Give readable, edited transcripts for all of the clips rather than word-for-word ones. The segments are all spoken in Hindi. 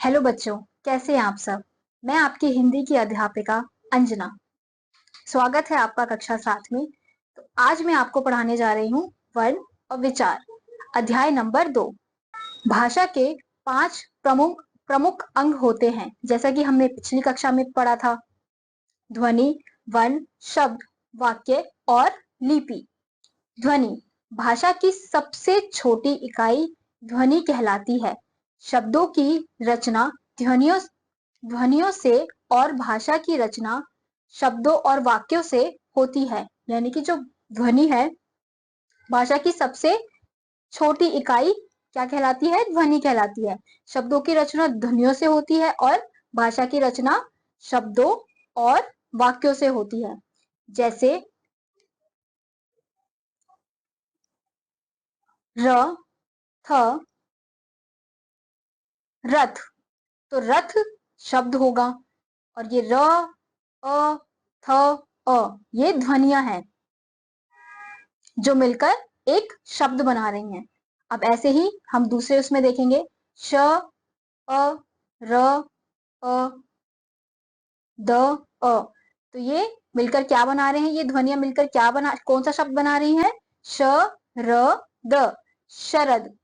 हेलो बच्चों, कैसे हैं आप सब। मैं आपकी हिंदी की अध्यापिका अंजना। स्वागत है आपका कक्षा 7 में। तो आज मैं आपको पढ़ाने जा रही हूँ वर्ण और विचार, अध्याय नंबर 2। भाषा के 5 प्रमुख प्रमुख अंग होते हैं, जैसा कि हमने पिछली कक्षा में पढ़ा था। ध्वनि, वर्ण, शब्द, वाक्य और लिपि। ध्वनि भाषा की सबसे छोटी इकाई ध्वनि कहलाती है। शब्दों की रचना ध्वनियों ध्वनियों से और भाषा की रचना शब्दों और वाक्यों से होती है। यानी कि जो ध्वनि है, भाषा की सबसे छोटी इकाई क्या कहलाती है? ध्वनि कहलाती है। शब्दों की रचना ध्वनियों से होती है और भाषा की रचना शब्दों और वाक्यों से होती है। जैसे र, थ, रथ। तो रथ शब्द होगा और ये र, अ, थ, अ ये ध्वनियां हैं जो मिलकर एक शब्द बना रही हैं। अब ऐसे ही हम दूसरे उसमें देखेंगे, श, अ, र, अ, द, अ। तो ये मिलकर क्या बना रहे हैं? ये ध्वनियां मिलकर कौन सा शब्द बना रही हैं? श, र, द, शरद।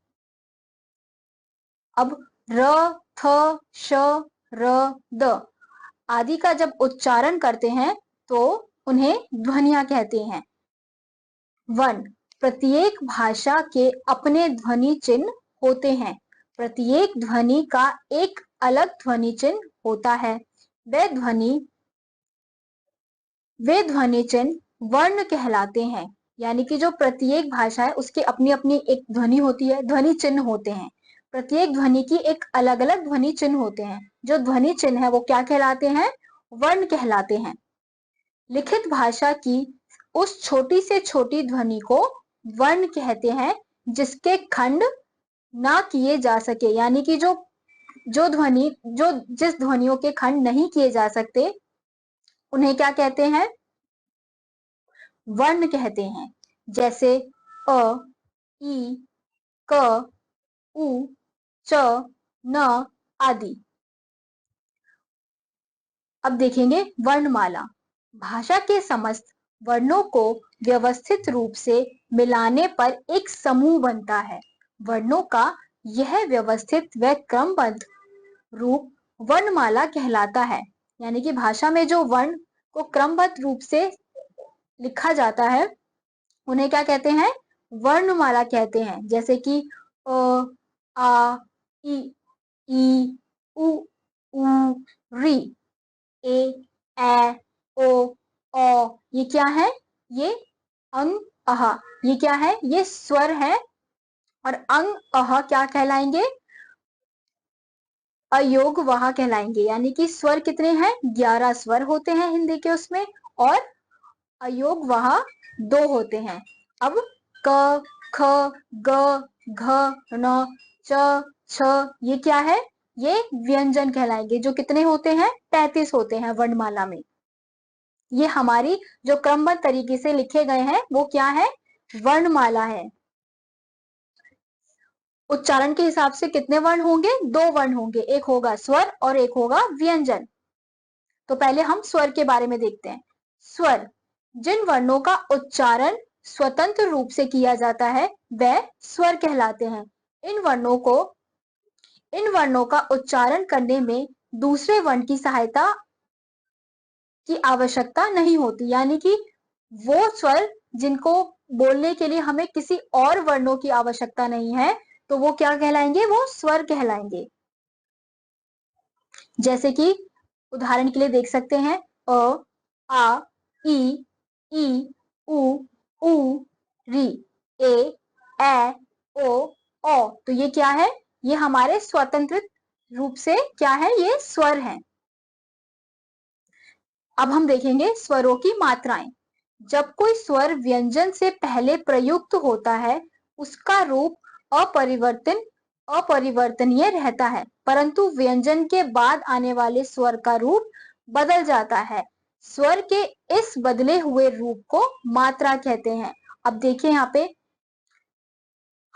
अब र, थ, श, र, द आदि का जब उच्चारण करते हैं तो उन्हें ध्वनियां कहते हैं। वर्ण प्रत्येक भाषा के अपने ध्वनि चिन्ह होते हैं। प्रत्येक ध्वनि का एक अलग ध्वनि चिन्ह होता है। वे ध्वनि चिन्ह वर्ण कहलाते हैं। यानी कि जो प्रत्येक भाषा है उसकी अपनी अपनी एक ध्वनि होती है, ध्वनि चिन्ह होते हैं। प्रत्येक ध्वनि की एक अलग अलग ध्वनि चिन्ह होते हैं। जो ध्वनि चिन्ह है वो क्या कहलाते हैं? वर्ण कहलाते हैं। लिखित भाषा की उस छोटी से छोटी ध्वनि को वर्ण कहते हैं जिसके खंड ना किए जा सके। यानी कि जिस ध्वनियों के खंड नहीं किए जा सकते उन्हें क्या कहते हैं? वर्ण कहते हैं। जैसे अ, ई, क, उ, च, न आदि। अब देखेंगे वर्णमाला। भाषा के समस्त वर्णों को व्यवस्थित रूप से मिलाने पर एक समूह बनता है। वर्णों का यह व्यवस्थित व क्रमबद्ध रूप वर्णमाला कहलाता है। यानी कि भाषा में जो वर्ण को क्रमबद्ध रूप से लिखा जाता है उन्हें क्या कहते हैं? वर्णमाला कहते हैं। जैसे कि अ, आ, इ, ई, उ, री, ए, ए, ओ, ये क्या है? ये अंग, अह। ये क्या है? ये स्वर है। और अंग, अह क्या कहलाएंगे? अयोगवाह कहलाएंगे। यानी कि स्वर कितने हैं? 11 स्वर होते हैं हिंदी के उसमें, और अयोगवाह 2 होते हैं। अब क, ख, ग, घ, न, च, छ ये क्या है? ये व्यंजन कहलाएंगे, जो कितने होते हैं? 35 होते हैं वर्णमाला में। ये हमारी जो क्रमबद्ध तरीके से लिखे गए हैं वो क्या है? वर्णमाला है। उच्चारण के हिसाब से कितने वर्ण होंगे? 2 वर्ण होंगे, एक होगा स्वर और एक होगा व्यंजन। तो पहले हम स्वर के बारे में देखते हैं। स्वर जिन वर्णों का उच्चारण स्वतंत्र रूप से किया जाता है वह स्वर कहलाते हैं। इन वर्णों का उच्चारण करने में दूसरे वर्ण की सहायता की आवश्यकता नहीं होती। यानी कि वो स्वर जिनको बोलने के लिए हमें किसी और वर्णों की आवश्यकता नहीं है, तो वो क्या कहलाएंगे? वो स्वर कहलाएंगे। जैसे कि उदाहरण के लिए देख सकते हैं, अ, आ, ई, उ, री, ए, ओ, तो ये क्या है? ये हमारे स्वतंत्र रूप से क्या है? ये स्वर हैं। अब हम देखेंगे स्वरों की मात्राएं। जब कोई स्वर व्यंजन से पहले प्रयुक्त होता है उसका रूप अपरिवर्तनीय रहता है, परंतु व्यंजन के बाद आने वाले स्वर का रूप बदल जाता है। स्वर के इस बदले हुए रूप को मात्रा कहते हैं। अब देखिए यहाँ पे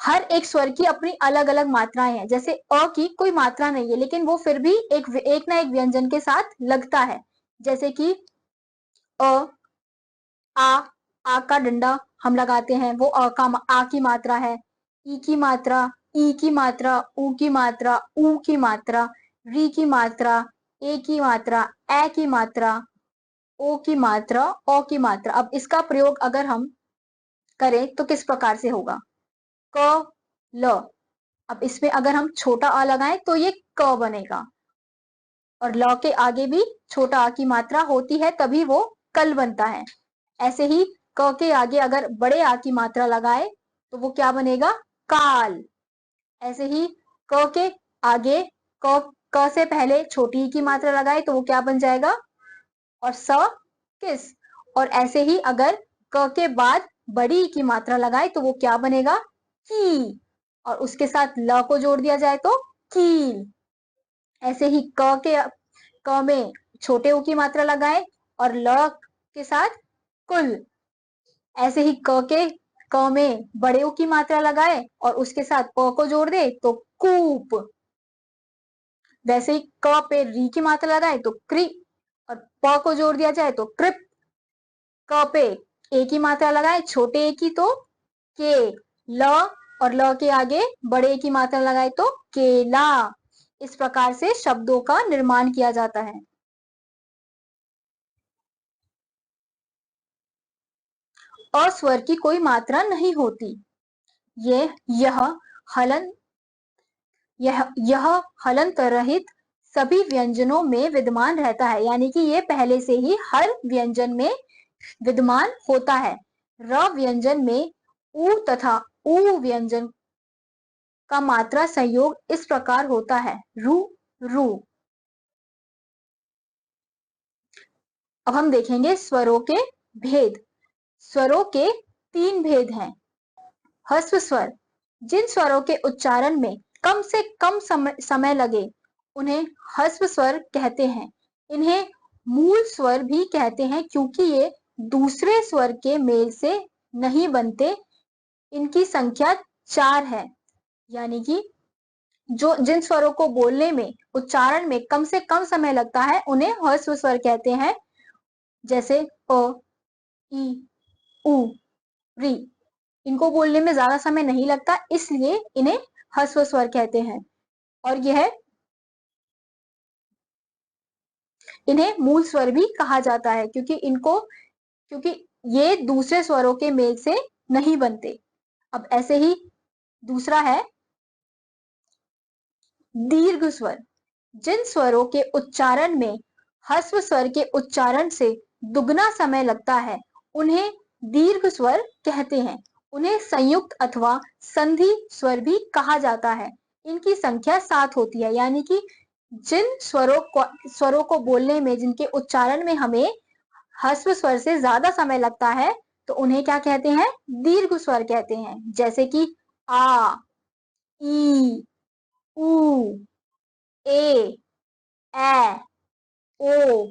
हर एक स्वर की अपनी अलग अलग मात्राएं हैं। जैसे अ की कोई मात्रा नहीं है, लेकिन वो फिर भी एक ना एक व्यंजन के साथ लगता है। जैसे कि अ, आ का डंडा हम लगाते हैं, वो आ की मात्रा है। ई की मात्रा, ई की मात्रा, ऊ की मात्रा, ऊ की मात्रा, री की मात्रा, ए की मात्रा, ए की मात्रा, ओ की मात्रा, औ की मात्रा। अब इसका प्रयोग अगर हम करें तो किस प्रकार से होगा? क, ल। अब इसमें अगर हम छोटा अ लगाएं तो ये क बनेगा, और ल के आगे भी छोटा आ की मात्रा होती है, तभी वो कल बनता है। ऐसे ही क के आगे अगर बड़े आ की मात्रा लगाए तो वो क्या बनेगा? काल। ऐसे ही क के आगे क से पहले छोटी ई की मात्रा लगाए तो वो क्या बन जाएगा? और स किस। और ऐसे ही अगर क के बाद बड़ी ई की मात्रा लगाए तो वो क्या बनेगा? की। और उसके साथ ल को जोड़ दिया जाए तो कील। ऐसे ही क में छोटे ऊ की मात्रा लगाए और ल के साथ कुल। ऐसे ही क में बड़े ऊ की मात्रा लगाए और उसके साथ प को जोड़ दे तो कूप। वैसे ही क पे री की मात्रा लगाए तो क्री, और प को जोड़ दिया जाए तो कृप। क पे ए की मात्रा लगाए छोटे ए की तो के। ल और ल के आगे बड़े ए की मात्रा लगाए तो केला। इस प्रकार से शब्दों का निर्माण किया जाता है। अस्वर की कोई मात्रा नहीं होती। ये यह हलन यह हलंत रहित सभी व्यंजनों में विद्यमान रहता है, यानी कि ये पहले से ही हर व्यंजन में विद्यमान होता है। र व्यंजन में उ तथा उ व्यंजन का मात्रा संयोग इस प्रकार होता है, रु रु। अब हम देखेंगे स्वरों के भेद। स्वरों के 3 भेद हैं। ह्रस्व स्वर, जिन स्वरों के उच्चारण में कम से कम समय लगे उन्हें ह्रस्व स्वर कहते हैं। इन्हें मूल स्वर भी कहते हैं क्योंकि ये दूसरे स्वर के मेल से नहीं बनते। इनकी संख्या 4 है, यानी कि जो जिन स्वरों को बोलने में उच्चारण में कम से कम समय लगता है उन्हें ह्रस्व स्वर कहते हैं। जैसे अ, ई, उ, री। इनको बोलने में ज्यादा समय नहीं लगता, इसलिए इन्हें ह्रस्व स्वर कहते हैं। और इन्हें मूल स्वर भी कहा जाता है क्योंकि ये दूसरे स्वरों के मेल से नहीं बनते। अब ऐसे ही दूसरा है दीर्घ स्वर। जिन स्वरों के उच्चारण में ह्रस्व स्वर के उच्चारण से दुगना समय लगता है उन्हें दीर्घ स्वर कहते हैं। उन्हें संयुक्त अथवा संधि स्वर भी कहा जाता है। इनकी संख्या 7 होती है, यानी कि जिन स्वरों को बोलने में, जिनके उच्चारण में हमें ह्रस्व स्वर से ज्यादा समय लगता है तो उन्हें क्या कहते हैं? दीर्घ स्वर कहते हैं। जैसे कि आ, ई, उ, ए, ए, ओ,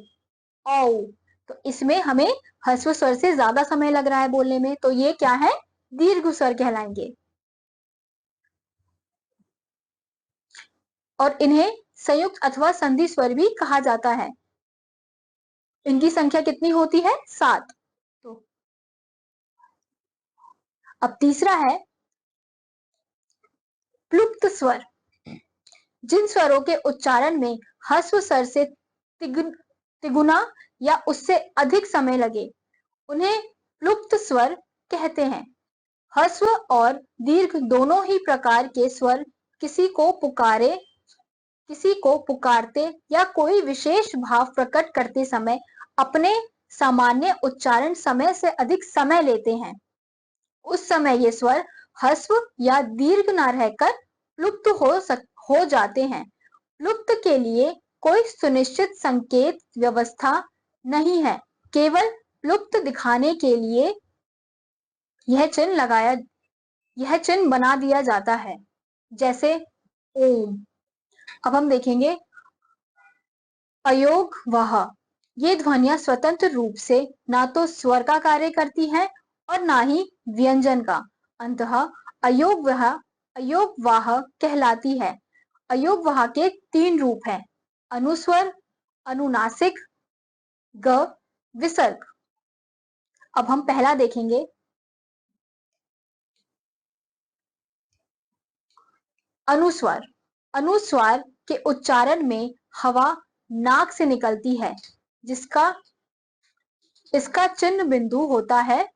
औ। तो इसमें हमें ह्रस्व स्वर से ज्यादा समय लग रहा है बोलने में, तो ये क्या है? दीर्घ स्वर कहलाएंगे। और इन्हें संयुक्त अथवा संधि स्वर भी कहा जाता है। इनकी संख्या कितनी होती है? 7। तो अब तीसरा है प्लुप्त स्वर। जिन स्वरों के उच्चारण में ह्रस्व स्वर से तिगुना या उससे अधिक समय लगे उन्हें प्लुप्त स्वर कहते हैं। ह्रस्व और दीर्घ दोनों ही प्रकार के स्वर किसी को पुकारते या कोई विशेष भाव प्रकट करते समय अपने सामान्य उच्चारण समय से अधिक समय लेते हैं। उस समय ये स्वर ह्रस्व या दीर्घ न रहकर प्लुप्त हो जाते हैं। प्लुप्त के लिए कोई सुनिश्चित संकेत व्यवस्था नहीं है, केवल प्लुप्त दिखाने के लिए यह चिन्ह बना दिया जाता है, जैसे ओम। अब हम देखेंगे अयोग वह। ये ध्वनियां स्वतंत्र रूप से ना तो स्वर का कार्य करती हैं और ना ही व्यंजन का। अंततः अयोगवाह कहलाती है। अयोगवाह के 3 रूप हैं, अनुस्वर, अनुनासिक, ग, विसर्ग। अब हम पहला देखेंगे, अनुस्वार। अनुस्वार के उच्चारण में हवा नाक से निकलती है, इसका चिन्ह बिंदु होता है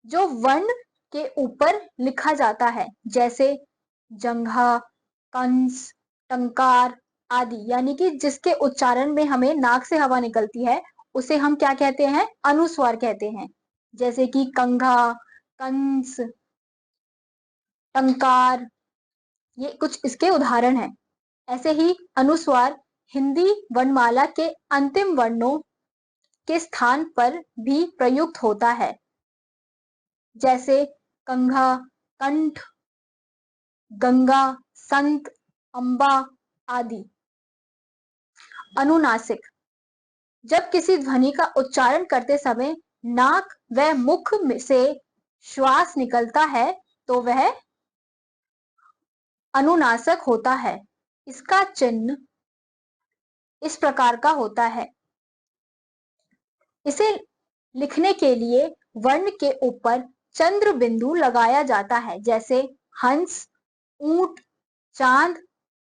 जो वर्ण के ऊपर लिखा जाता है, जैसे जंघा, कंस, टंकार आदि। यानी कि जिसके उच्चारण में हमें नाक से हवा निकलती है उसे हम क्या कहते हैं, अनुस्वार कहते हैं। जैसे कि कंघा, कंस, टंकार, ये कुछ इसके उदाहरण हैं। ऐसे ही अनुस्वार हिंदी वर्णमाला के अंतिम वर्णों के स्थान पर भी प्रयुक्त होता है, जैसे कंघा, कंठ, गंगा, संत, अंबा आदि। अनुनासिक, जब किसी ध्वनि का उच्चारण करते समय नाक व मुख से श्वास निकलता है तो वह अनुनासिक होता है। इसका चिन्ह इस प्रकार का होता है। इसे लिखने के लिए वर्ण के ऊपर चंद्र बिंदु लगाया जाता है, जैसे हंस, ऊंट, चांद,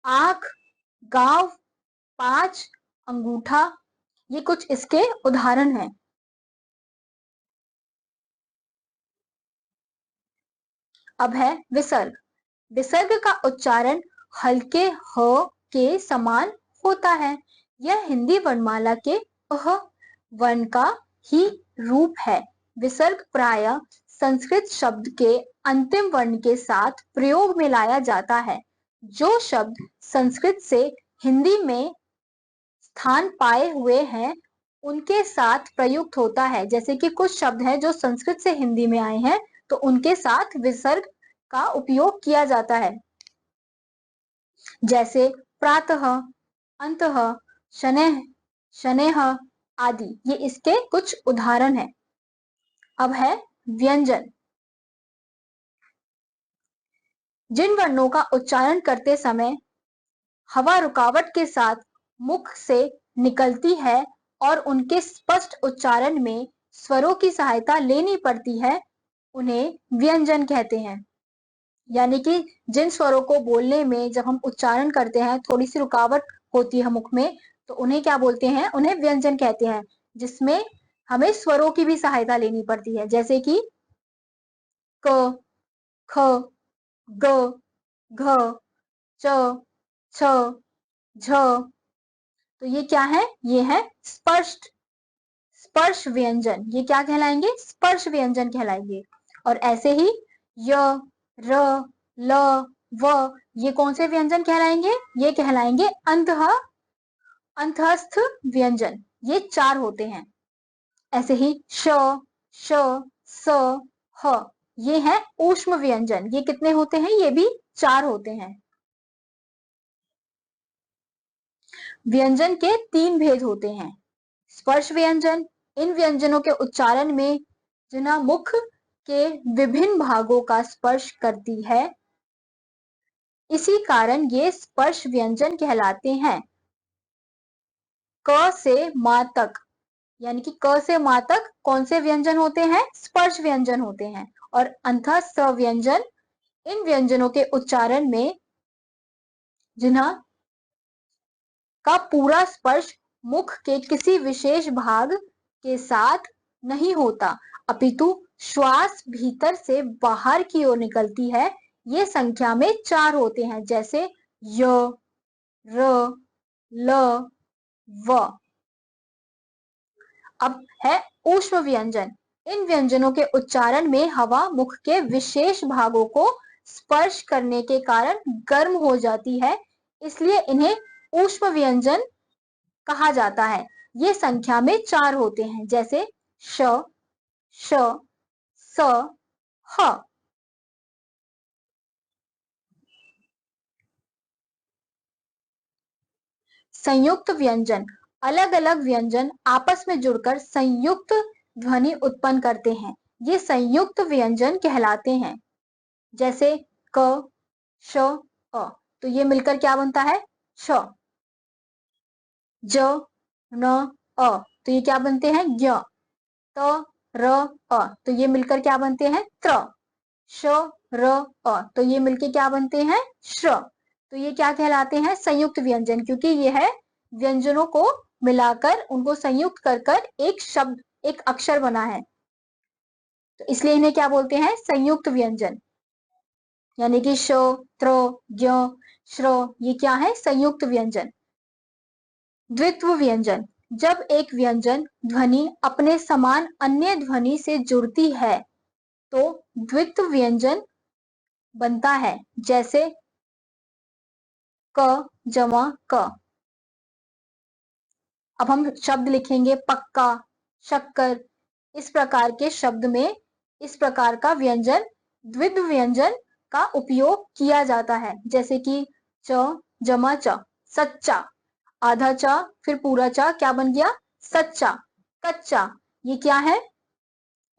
आंख, गांव, 5, अंगूठा। ये कुछ इसके उदाहरण हैं। अब है विसर्ग। विसर्ग का उच्चारण हल्के ह के समान होता है। यह हिंदी वर्णमाला के अह वर्ण का ही रूप है। विसर्ग प्रायः संस्कृत शब्द के अंतिम वर्ण के साथ प्रयोग में लाया जाता है। जो शब्द संस्कृत से हिंदी में स्थान पाए हुए हैं उनके साथ प्रयुक्त होता है। जैसे कि कुछ शब्द हैं जो संस्कृत से हिंदी में आए हैं तो उनके साथ विसर्ग का उपयोग किया जाता है, जैसे प्रातः, अंतः, शनैः, शनैः आदि। ये इसके कुछ उदाहरण हैं। अब है व्यंजन। जिन वर्णों का उच्चारण करते समय हवा रुकावट के साथ मुख से निकलती है और उनके स्पष्ट उच्चारण में स्वरों की सहायता लेनी पड़ती है, उन्हें व्यंजन कहते हैं। यानी कि जिन स्वरों को बोलने में जब हम उच्चारण करते हैं थोड़ी सी रुकावट होती है मुख में, तो उन्हें क्या बोलते हैं, उन्हें व्यंजन कहते हैं, जिसमें हमें स्वरों की भी सहायता लेनी पड़ती है, जैसे कि क, ख, ग, घ, च, छ, झ। तो ये क्या है, ये है स्पर्श व्यंजन। ये क्या कहलाएंगे, स्पर्श व्यंजन कहलाएंगे। और ऐसे ही य, र, ल, व, ये कौन से व्यंजन कहलाएंगे, ये कहलाएंगे अंतःस्थ व्यंजन। ये 4 होते हैं। ऐसे ही श, श, स, ह, ये है ऊष्म व्यंजन। ये कितने होते हैं, ये भी 4 होते हैं। व्यंजन के 3 भेद होते हैं। स्पर्श व्यंजन, इन व्यंजनों के उच्चारण में जिन्हा मुख के विभिन्न भागों का स्पर्श करती है, इसी कारण ये स्पर्श व्यंजन कहलाते हैं। क से मा तक, यानी कि क से मा तक कौन से व्यंजन होते हैं, स्पर्श व्यंजन होते हैं। और अंतः स व्यंजन, इन व्यंजनों के उच्चारण में जिन्हा का पूरा स्पर्श मुख के किसी विशेष भाग के साथ नहीं होता, अपितु श्वास भीतर से बाहर की ओर निकलती है। ये संख्या में 4 होते हैं, जैसे य, र, ल, व। अब है ऊष्म व्यंजन। इन व्यंजनों के उच्चारण में हवा मुख के विशेष भागों को स्पर्श करने के कारण गर्म हो जाती है, इसलिए इन्हें ऊष्म व्यंजन कहा जाता है। ये संख्या में 4 होते हैं, जैसे श, श, स, ह। संयुक्त व्यंजन, अलग अलग व्यंजन आपस में जुड़कर संयुक्त ध्वनि उत्पन्न करते हैं, ये संयुक्त व्यंजन कहलाते हैं। जैसे क, श, अ। तो ये मिलकर क्या बनता है? छ। ज, न, अ। तो ये क्या बनते हैं? ज्ञ। त, र, अ। तो ये मिलकर क्या बनते हैं? त्र। श, र, अ। तो ये मिलकर क्या बनते हैं? श्र। तो ये क्या कहलाते हैं? संयुक्त व्यंजन, क्योंकि ये है व्यंजनों को मिलाकर उनको संयुक्त कर कर एक शब्द, एक अक्षर बना है, तो इसलिए इन्हें क्या बोलते हैं? संयुक्त व्यंजन। यानी कि श, त्र, ज्ञ, श्र, ये क्या है? संयुक्त व्यंजन। द्वित्व व्यंजन, जब एक व्यंजन ध्वनि अपने समान अन्य ध्वनि से जुड़ती है तो द्वित्व व्यंजन बनता है। जैसे क जमा क। अब हम शब्द लिखेंगे पक्का, शक्कर। इस प्रकार के शब्द में इस प्रकार का व्यंजन, द्वित्व व्यंजन का उपयोग किया जाता है। जैसे कि च जमा च, सच्चा। आधा चा फिर पूरा चा, क्या बन गया? सच्चा। कच्चा, ये क्या है?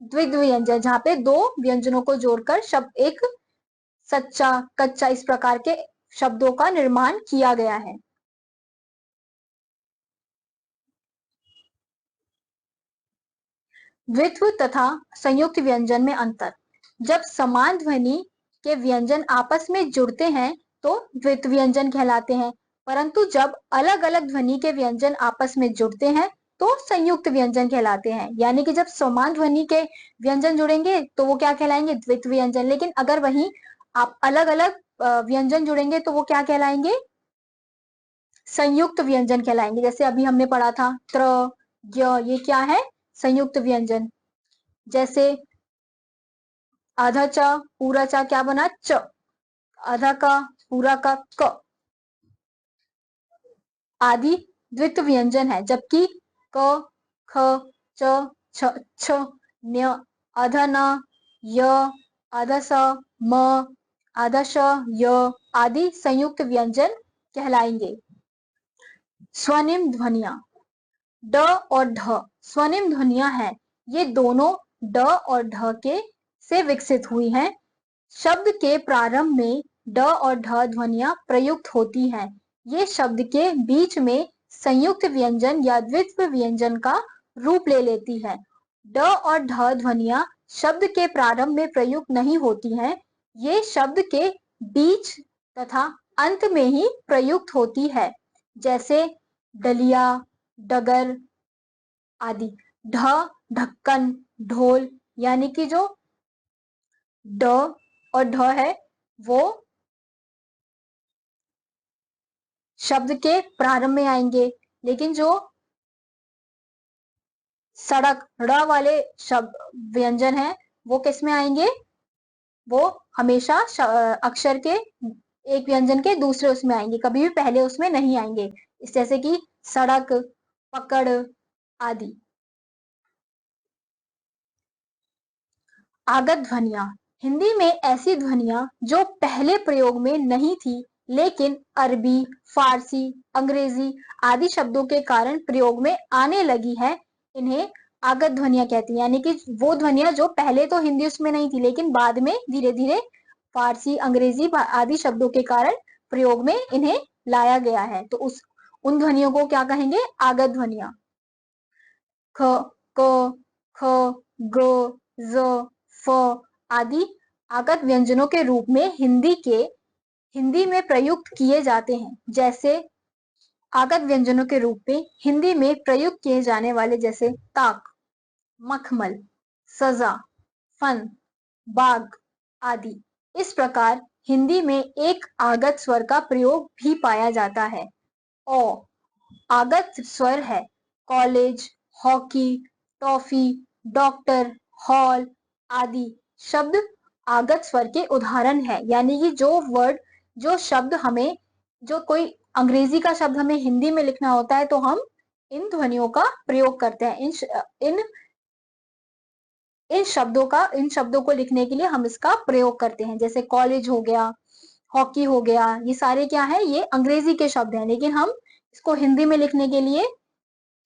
द्वित्व व्यंजन, जहां पे दो व्यंजनों को जोड़कर शब्द एक सच्चा, कच्चा, इस प्रकार के शब्दों का निर्माण किया गया है। द्वित्व तथा संयुक्त व्यंजन में अंतर। जब समान ध्वनि के व्यंजन आपस में जुड़ते हैं तो द्वित्व व्यंजन कहलाते हैं, परंतु जब अलग अलग ध्वनि के व्यंजन आपस में जुड़ते हैं तो संयुक्त व्यंजन कहलाते हैं। यानी कि जब समान ध्वनि के व्यंजन जुड़ेंगे तो वो क्या कहलाएंगे? द्वित्व व्यंजन। लेकिन अगर वहीं आप अलग अलग व्यंजन जुड़ेंगे तो वो क्या कहलाएंगे? संयुक्त व्यंजन कहलाएंगे। जैसे अभी हमने पढ़ा था त्र, ज्ञ, ये क्या है? संयुक्त व्यंजन। जैसे आधा चा पूरा चा, क्या बना? च। आधा का पूरा का क। आदि द्वित्व व्यंजन है, जबकि क, ख, च, छ, छ, न्य, आधा न, य, आधा स, म, आधा श, य आदि संयुक्त व्यंजन कहलाएंगे। स्वनिम ध्वनियां, ड और ढ स्वनिम ध्वनियां हैं। ये दोनों ड और ढ के से विकसित हुई हैं। शब्द के प्रारंभ में ड और ढ ध्वनियां प्रयुक्त होती हैं। ये शब्द के बीच में संयुक्त व्यंजन या द्वित्व व्यंजन का रूप ले लेती है। ड और ढ ध्वनियां शब्द के प्रारंभ में प्रयुक्त नहीं होती हैं। ये शब्द के बीच तथा अंत में ही प्रयुक्त होती है। जैसे डलिया, डगर आदि। ढ, ढक्कन, ढोल। यानी कि जो ड और ढ है वो शब्द के प्रारंभ में आएंगे, लेकिन जो सड़क, ड़ वाले शब्द व्यंजन है वो किस में आएंगे? वो हमेशा अक्षर के एक व्यंजन के दूसरे उसमें आएंगे, कभी भी पहले उसमें नहीं आएंगे। इस जैसे कि सड़क, पकड़ आदि। आगत ध्वनियां, हिंदी में ऐसी ध्वनियां जो पहले प्रयोग में नहीं थी लेकिन अरबी, फारसी, अंग्रेजी आदि शब्दों के कारण प्रयोग में आने लगी है, इन्हें आगत ध्वनियां कहती हैं। यानी कि वो ध्वनियां जो पहले तो हिंदी उसमें नहीं थी लेकिन बाद में धीरे धीरे फारसी, अंग्रेजी आदि शब्दों के कारण प्रयोग में इन्हें लाया गया है, तो उन ध्वनियों को क्या कहेंगे? आगत ध्वनियां। ख, क, ख, ग, ज, फ आदि आगत व्यंजनों के रूप में हिंदी में प्रयुक्त किए जाते हैं। जैसे आगत व्यंजनों के रूप में हिंदी में प्रयुक्त किए जाने वाले जैसे ताक, मखमल, सजा, फन, बाग आदि। इस प्रकार हिंदी में एक आगत स्वर का प्रयोग भी पाया जाता है। ओ आगत स्वर है college, hockey, toffee, doctor, hall आदि शब्द आगत स्वर के उदाहरण है। यानी कि जो शब्द हमें, जो कोई अंग्रेजी का शब्द हमें हिंदी में लिखना होता है तो हम इन ध्वनियों का प्रयोग करते हैं। इन शब्दों को लिखने के लिए हम इसका प्रयोग करते हैं। जैसे कॉलेज हो गया, हॉकी हो गया, ये सारे क्या है? ये अंग्रेजी के शब्द हैं, लेकिन हम इसको हिंदी में लिखने के लिए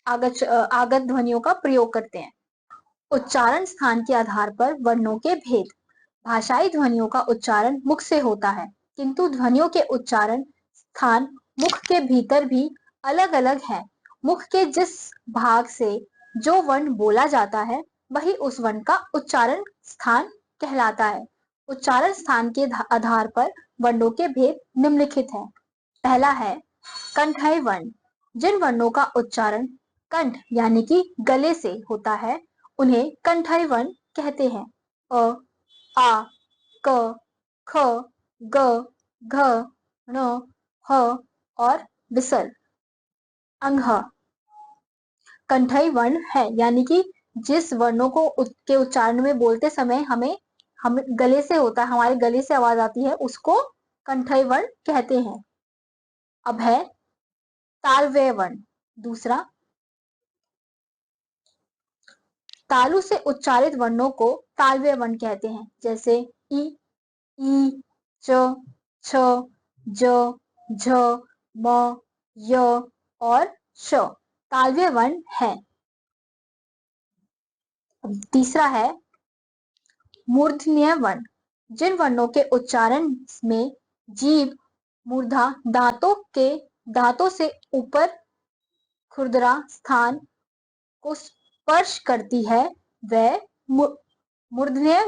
आगत ध्वनियों का प्रयोग करते हैं। उच्चारण स्थान के आधार पर वर्णों के भेद। भाषाई ध्वनियों का उच्चारण मुख से होता है, किंतु ध्वनियों के उच्चारण स्थान मुख के भीतर भी अलग अलग है। मुख के जिस भाग से जो वर्ण बोला जाता है वही उस वर्ण का उच्चारण स्थान कहलाता है। उच्चारण स्थान के आधार पर वर्णों के भेद निम्नलिखित हैं। पहला है कंठय वर्ण। जिन वर्णों का उच्चारण कंठ यानी कि गले से होता है उन्हें कंठय वर्ण कहते हैं। अ, आ, क, ख, ग, घ, ण, ह और विसर्ग अंघ कंठई वर्ण है, यानी कि जिस वर्णों को के उच्चारण में बोलते समय हम गले से होता है, हमारे गले से आवाज आती है, उसको कंठई वर्ण कहते हैं। अब है तालव्य वर्ण। दूसरा, तालु से उच्चारित वर्णों को तालव्य वर्ण कहते हैं, जैसे ई, ई, च, छ, ज, झ, म, य और श तालव्य वर्ण है। तीसरा है मूर्धन्य वर्ण। जिन वर्णों के उच्चारण में जीभ मूर्धा दांतों से ऊपर खुरदरा स्थान को स्पर्श करती है वह मूर्धन्य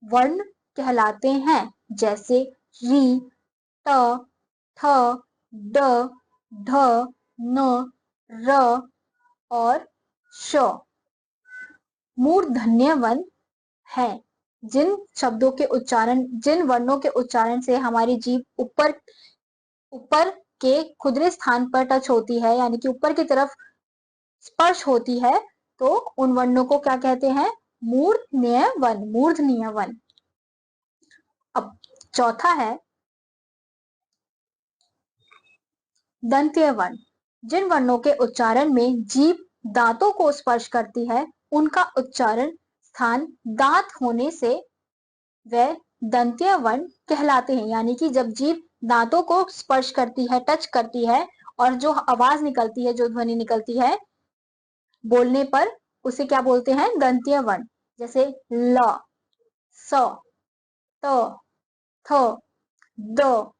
वर्ण कहलाते हैं, जैसे री, ट, ठ, ड, ढ, न, र और श मूर्धन्य वर्ण है। जिन वर्णों के उच्चारण से हमारी जीभ ऊपर के खुदरे स्थान पर टच होती है, यानी कि ऊपर की तरफ स्पर्श होती है, तो उन वर्णों को क्या कहते हैं? मूर्धन्य वर्ण। अब चौथा है दंत्य वर्ण। जिन वर्णों के उच्चारण में जीभ दांतों को स्पर्श करती है उनका उच्चारण स्थान दांत होने से वह दंत्य वर्ण कहलाते हैं, यानी कि जब जीभ दांतों को स्पर्श करती है, टच करती है और जो आवाज निकलती है, जो ध्वनि निकलती है बोलने पर, उसे क्या बोलते हैं? दंत्य वर्ण। जैसे ल, स, त, थ, द,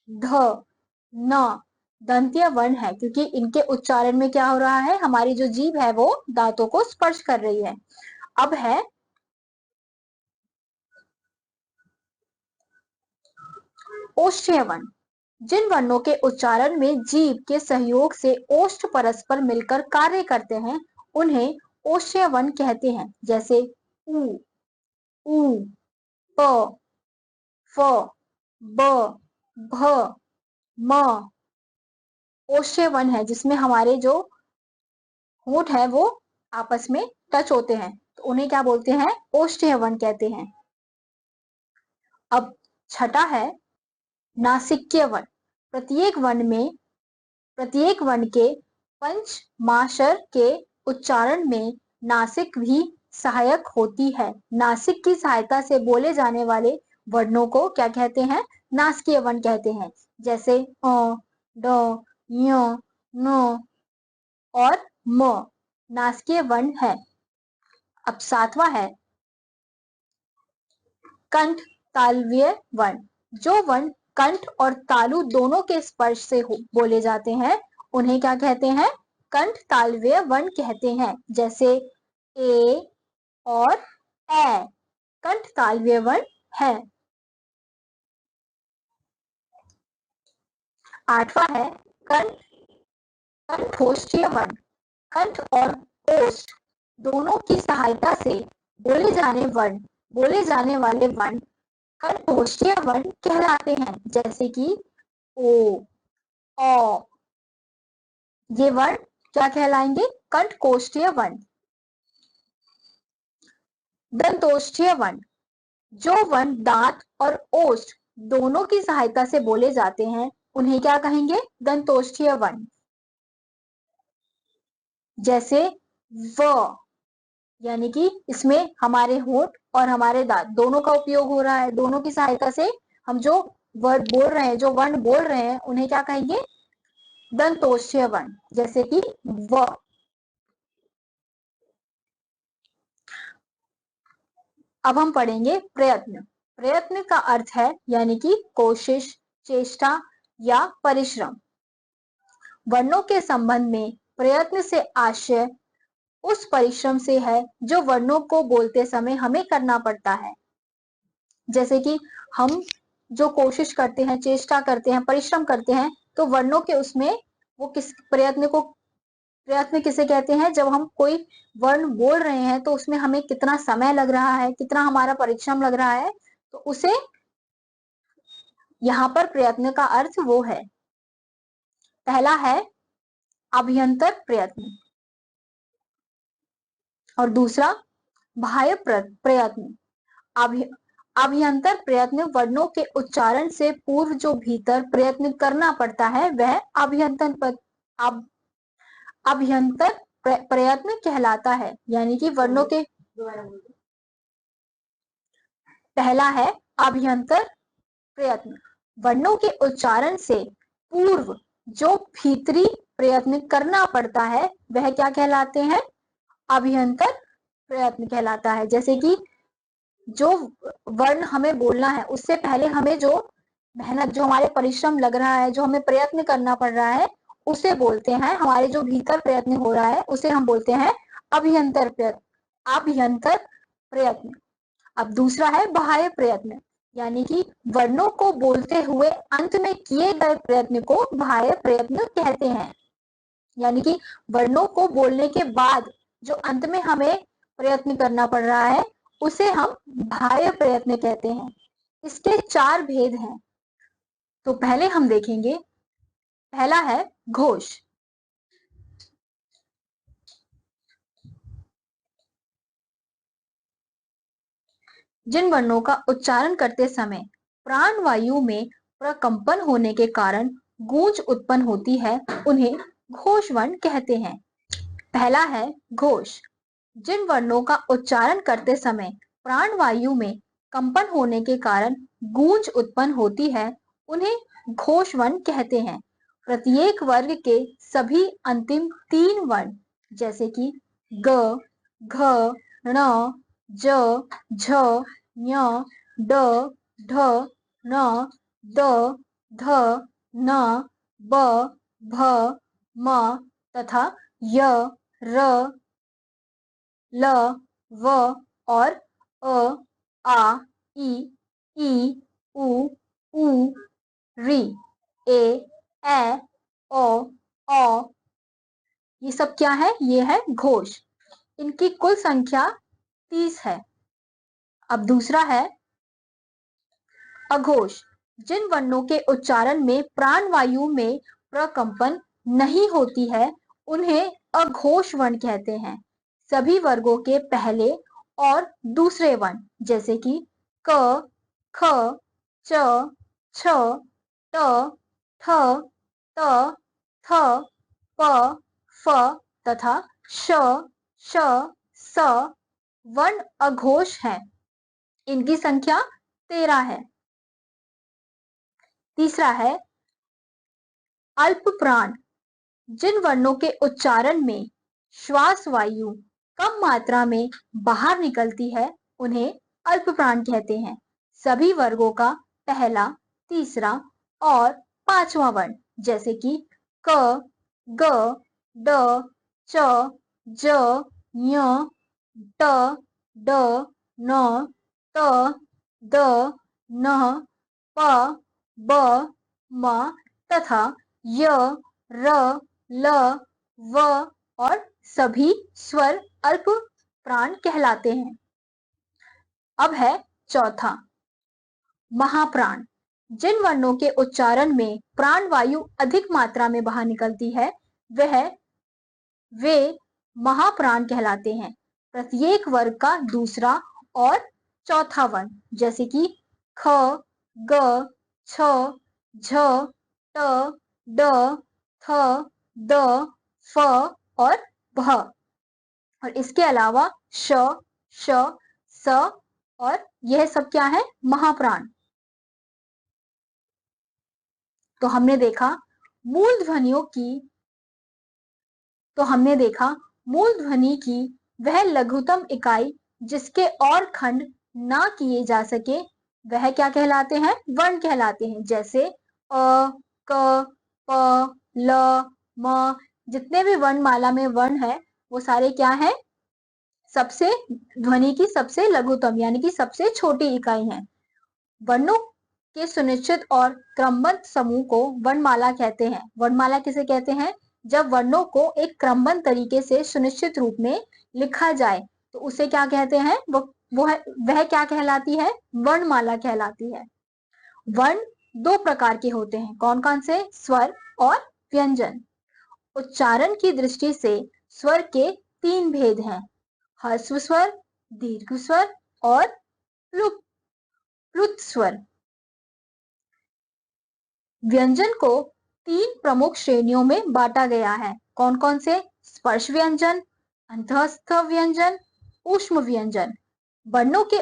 ध, न दंत्य वर्ण है, क्योंकि इनके उच्चारण में क्या हो रहा है? हमारी जो जीभ है वो दांतों को स्पर्श कर रही है। अब है ओष्ठ्य वर्ण। जिन वर्णों के उच्चारण में जीभ के सहयोग से ओष्ठ परस्पर मिलकर कार्य करते हैं उन्हें ओष्ठ्य वर्ण कहते हैं, जैसे उ, ऊ, प, फ, ब, भ, म ओष्ठ्य वर्ण है, जिसमें हमारे जो होंठ है वो आपस में टच होते हैं, तो उन्हें क्या बोलते हैं? ओष्ठ्य वर्ण कहते हैं। अब छठा है नासिक्य वर्ण। प्रत्येक वर्ण के पंचमाक्षर के उच्चारण में नासिक भी सहायक होती है। नासिक की सहायता से बोले जाने वाले वर्णों को क्या कहते हैं? नासिक्य वर्ण कहते हैं, जैसे अ, ड, य, न और म नासिक्य वर्ण है। अब सातवां है कंठ तालव्य वर्ण। जो वर्ण कंठ और तालु दोनों के स्पर्श से बोले जाते हैं उन्हें क्या कहते हैं? कंठ तालव्य वर्ण कहते हैं, जैसे ए और ए कंठ तालव्य वर्ण है। आठवां है कंठोष्ठीय वर्ण। कंठ और ओष्ठ दोनों की सहायता से बोले जाने वाले वर्ण कंठोष्ठीय वर्ण कहलाते हैं, जैसे कि ओ, औ ये वर्ण क्या कहलाएंगे? कंठकोष्ठीय वर्ण। दंतोष्ठीय वर्ण। जो वर्ण दांत और ओष्ठ दोनों की सहायता से बोले जाते हैं उन्हें क्या कहेंगे? दंतोष्ठीय वर्ण। जैसे व, यानी कि इसमें हमारे होंठ और हमारे दांत दोनों का उपयोग हो रहा है, दोनों की सहायता से हम जो वर्ड बोल रहे हैं, जो वर्ण बोल रहे हैं उन्हें क्या कहेंगे? दंतोष्ठीय वर्ण, जैसे कि व। अब हम पढ़ेंगे प्रयत्न। प्रयत्न का अर्थ है यानी कि कोशिश, चेष्टा या परिश्रम। वर्णों के संबंध में प्रयत्न से आशय उस परिश्रम से है जो वर्णों को बोलते समय हमें करना पड़ता है। जैसे कि हम जो कोशिश करते हैं, चेष्टा करते हैं, परिश्रम करते हैं, तो वर्णों के उसमें वो किस प्रयत्न किसे कहते हैं? जब हम कोई वर्ण बोल रहे हैं तो उसमें हमें कितना समय लग रहा है, कितना हमारा परिश्रम लग रहा है, तो उसे यहाँ पर प्रयत्न का अर्थ वो है। पहला है अभ्यंतर प्रयत्न और दूसरा बाह्य प्रयत्न। अभ्यंतर प्रयत्न वर्णों के उच्चारण से पूर्व जो भीतर प्रयत्न करना पड़ता है वह अभ्यंतर प्रयत्न कहलाता है। यानी कि वर्णों के पहला है अभ्यंतर प्रयत्न, वर्णों के उच्चारण से पूर्व जो भीतरी प्रयत्न करना पड़ता है वह क्या कहलाते हैं? अभ्यंतर प्रयत्न कहलाता है। जैसे कि जो वर्ण हमें बोलना है उससे पहले हमें जो मेहनत, जो हमारे परिश्रम लग रहा है, जो हमें प्रयत्न करना पड़ रहा है, उसे बोलते हैं, हमारे जो भीतर प्रयत्न हो रहा है उसे हम बोलते हैं अभ्यंतर प्रयत्न। अब दूसरा है बाह्य प्रयत्न, यानी कि वर्णों को बोलते हुए अंत में किए गए प्रयत्न को बाह्य प्रयत्न कहते हैं। यानी कि वर्णों को बोलने के बाद जो अंत में हमें प्रयत्न करना पड़ रहा है उसे हम बाह्य प्रयत्न कहते हैं। इसके 4 भेद हैं। तो पहले हम देखेंगे, पहला है घोष। जिन वर्णों का उच्चारण करते समय प्राण वायु में प्रकंपन होने के कारण गूंज उत्पन्न होती है उन्हें घोष वर्ण कहते हैं। पहला है घोष। जिन वर्णों का उच्चारण करते समय प्राण वायु में कंपन होने के कारण गूंज उत्पन्न होती है उन्हें घोष वर्ण कहते हैं। प्रत्येक वर्ग के सभी अंतिम 3 वर्ण जैसे कि ग, घ, ण, ज, झ, ञ, ड, ढ, न, द, ध, न, ब, भ, म तथा य, र, ल, व और अ, आ, ई, उ, ऋ, ए, ऐ, ओ, ये सब क्या है? ये है घोष। इनकी कुल संख्या 30 है। अब दूसरा है अघोष। जिन वर्णों के उच्चारण में प्राण वायु में प्रकंपन नहीं होती है उन्हें अघोष वर्ण कहते हैं। सभी वर्गों के पहले और दूसरे वर्ण जैसे कि क, ख, च, छ, ट, ठ, त, थ, प, फ तथा श, श, स वर्ण अघोष हैं। इनकी संख्या 13 है। तीसरा है अल्प प्राण। जिन वर्णों के उच्चारण में श्वास वायु कम मात्रा में बाहर निकलती है उन्हें अल्प प्राण कहते हैं। सभी वर्गों का पहला, तीसरा और 5वां वर्ण जैसे कि क, ग, ड, च, ज, ञ, ट, ड, न, त, द, न, प, ब, म तथा य, र, ल, व और सभी स्वर अल्प प्राण कहलाते हैं। अब है चौथा महाप्राण। जिन वर्णों के उच्चारण में प्राण वायु अधिक मात्रा में बाहर निकलती है वे महाप्राण कहलाते हैं। प्रत्येक वर्ग का दूसरा और चौथा वर्ण जैसे कि ख, ग, छ, झ, ट, ड, थ, द, फ और भ और इसके अलावा श, श, स और यह सब क्या है? महाप्राण। तो हमने देखा मूल ध्वनि की वह लघुतम इकाई जिसके और खंड ना किए जा सके वह क्या कहलाते हैं? वर्ण कहलाते हैं। जैसे अ, क, प, ल, म, जितने भी वर्णमाला में वर्ण है वो सारे क्या है? सबसे ध्वनि की सबसे लघुतम यानी कि सबसे छोटी इकाई है। वर्णों के सुनिश्चित और क्रमबद्ध समूह को वर्णमाला कहते हैं। वर्णमाला किसे कहते हैं? जब वर्णों को एक क्रमबद्ध तरीके से सुनिश्चित रूप में लिखा जाए तो उसे क्या कहते हैं? वह क्या कहलाती है? वर्णमाला कहलाती है। वर्ण दो प्रकार के होते हैं। कौन कौन से? स्वर और व्यंजन। उच्चारण की दृष्टि से स्वर के तीन भेद हैं: ह्रस्व स्वर, दीर्घ स्वर और प्लुत स्वर। व्यंजन को तीन प्रमुख श्रेणियों में बांटा गया है। कौन कौन से? स्पर्श व्यंजन, अंतःस्थ व्यंजन, ऊष्म व्यंजन। वर्णों के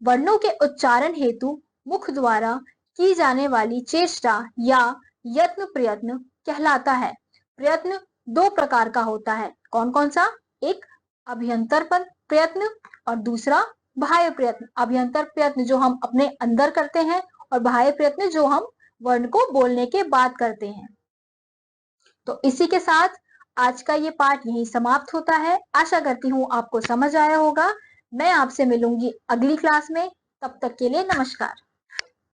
वर्णों के उच्चारण हेतु मुख द्वारा की जाने वाली चेष्टा या यत्न प्रयत्न कहलाता है। प्रयत्न दो प्रकार का होता है। कौन कौन सा? एक अभ्यंतर प्रयत्न और दूसरा बाह्य प्रयत्न। अभ्यंतर प्रयत्न जो हम अपने अंदर करते हैं और बाह्य प्रयत्न जो हम वर्ण को बोलने के बाद करते हैं। तो इसी के साथ आज का ये पाठ यहीं समाप्त होता है। आशा करती हूँ आपको समझ आया होगा। मैं आपसे मिलूंगी अगली क्लास में। तब तक के लिए नमस्कार।